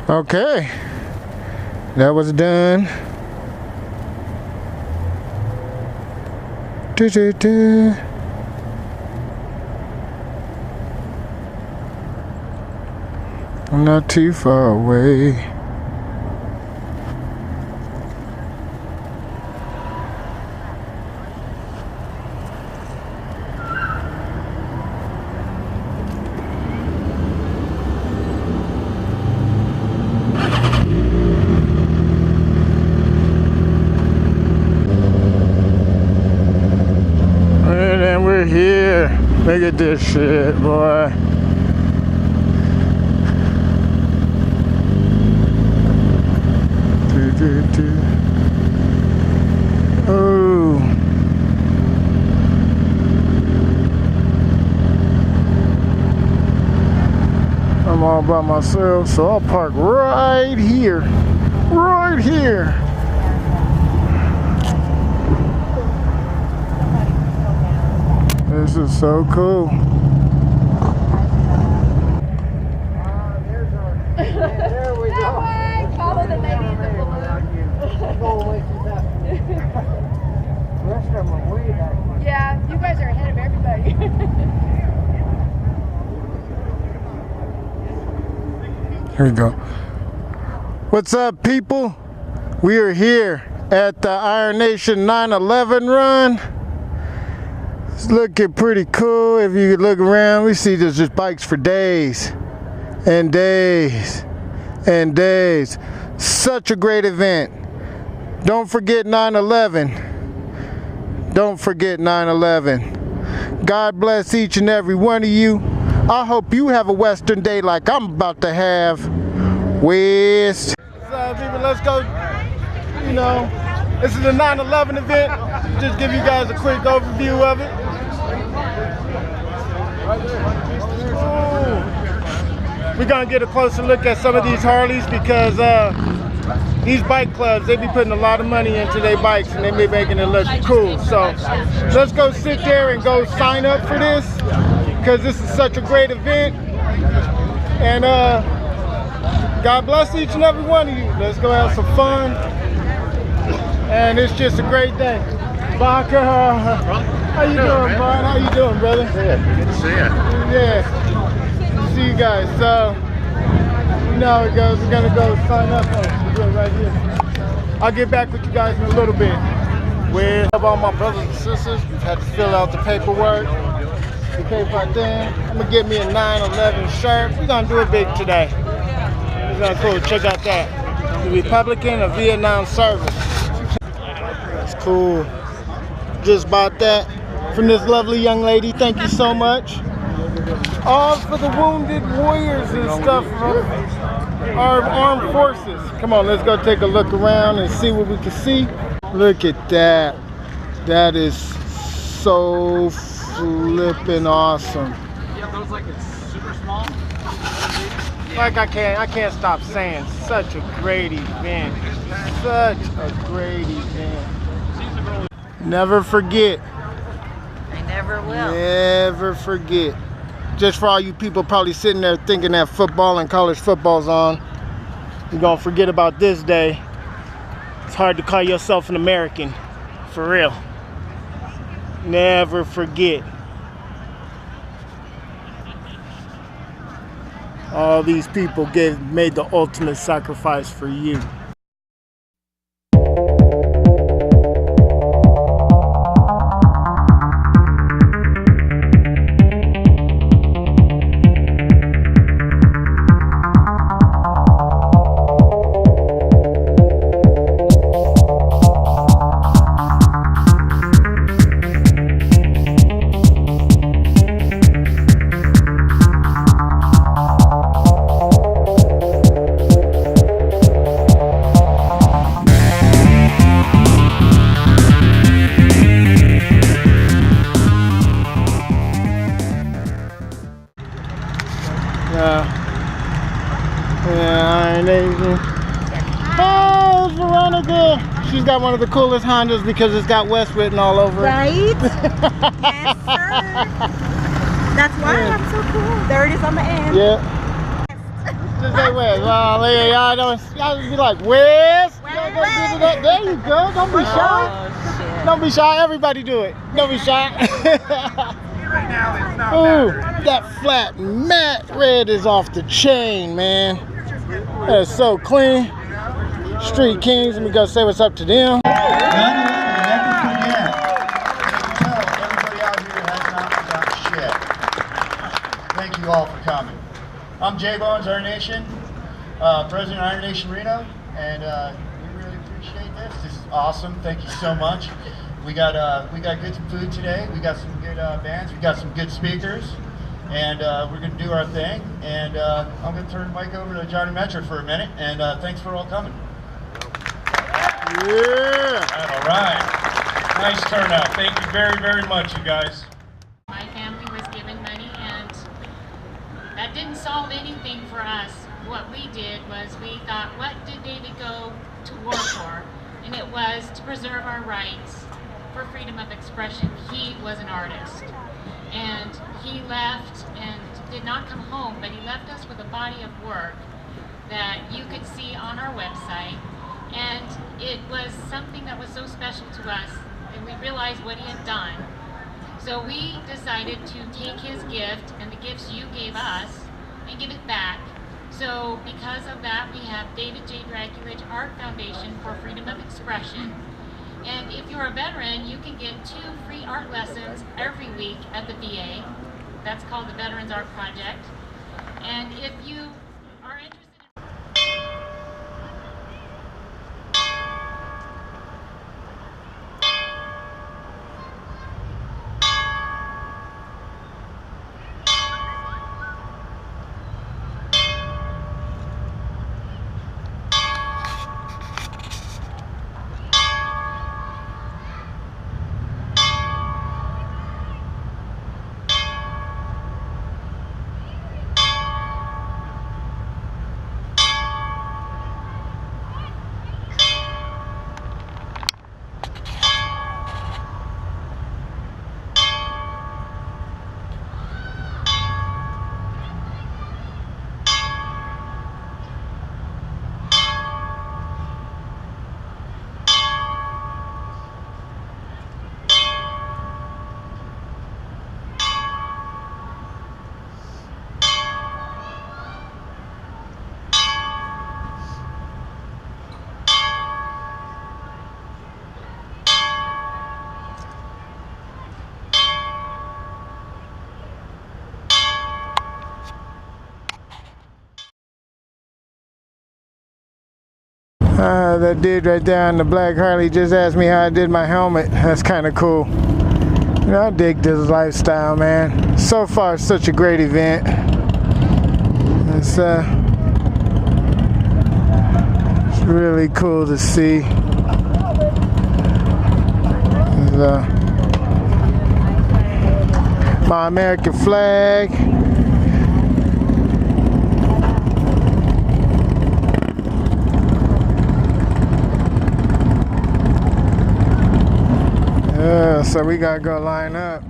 Okay, that was done. I'm not too far away. And then we're here. Look at this shit, boy. Oh. I'm all by myself, so I'll park right here. Right here. This is so cool. There we go. Follow the lady in the balloon. Yeah, you guys are ahead of everybody. Here we go. What's up, people? We are here at the Iron Nation 9/11 run. It's looking pretty cool. If you look around, we see there's just bikes for days and days and days. Such a great event. Don't forget 9/11. Don't forget 9/11. God bless each and every one of you. I hope you have a Western day like I'm about to have. West. What's up, people? Let's go. You know, this is a 9/11 event. Just give you guys a quick overview of it. Ooh. We're gonna get a closer look at some of these Harleys because these bike clubs, they be putting a lot of money into their bikes and they be making it look cool. So let's go sit there and go sign up for this because this is such a great event. And God bless each and every one of you. Let's go have some fun. And it's just a great day. Baka, how you doing, Brian? How you doing, brother? Yeah, good to see you. Yeah, see you guys. So, you know how it goes. We're gonna go sign up. Oh, we're good right here. I'll get back with you guys in a little bit. With all my brothers and sisters, we've had to fill out the paperwork. The paper thing. I'm gonna get me a 9/11 shirt. We're gonna do it big today. It's gonna cool. Check out that. The Republican of Vietnam service. That's cool. Just bought that from this lovely young lady. Thank you so much. All for the wounded warriors and stuff from our armed forces. Come on, let's go take a look around and see what we can see. Look at that. That is so flipping awesome. Yeah, those like it's super small. Like I can't stop saying, such a great event. Such a great event. Never forget. I never will. Never forget. Just for all you people probably sitting there thinking that football and college football's on, you're gonna forget about this day. It's hard to call yourself an American, for real. Never forget. All these people made the ultimate sacrifice for you. Iron Nation. Oh, Veronica. She's got one of the coolest Hondas because it's got West written all over it. Right? Yes, sir. That's why I'm so cool. There it is on the end. Yeah. Just say West. Y'all just be like, West. There you go. Don't be shy. Don't be shy. Everybody do it. Don't be shy. Ooh, that flat matte red is off the chain, man. That is so clean. Street Kings. Let me go say what's up to them. Never forget. Tell everybody out here has not forgotten shit. Thank you all for coming. I'm Jay Bones, Iron Nation, President of Iron Nation Reno, and we really appreciate this. This is awesome. Thank you so much. We got good food today. We got some good bands. We got some good speakers, and we're gonna do our thing. And I'm gonna turn the mic over to Johnny Metro for a minute. And thanks for all coming. Yeah. All right. Nice turnout. Thank you very, very much, you guys. My family was given money, and that didn't solve anything for us. What we did was we thought, what did David go to war for? And it was to preserve our rights for freedom of expression. He was an artist, and he left and did not come home, but he left us with a body of work that you could see on our website. And it was something that was so special to us, and we realized what he had done. So we decided to take his gift and the gifts you gave us and give it back. So because of that, we have David J. Draculich Art Foundation for Freedom of Expression. And if you're a veteran, you can get 2 free art lessons every week at the VA. That's called the Veterans Art Project. And if you are interested That dude right there on the black Harley just asked me how I did my helmet. That's kind of cool. You know, I dig this lifestyle, man. So far, such a great event. It's really cool to see. My American flag. So we gotta go line up.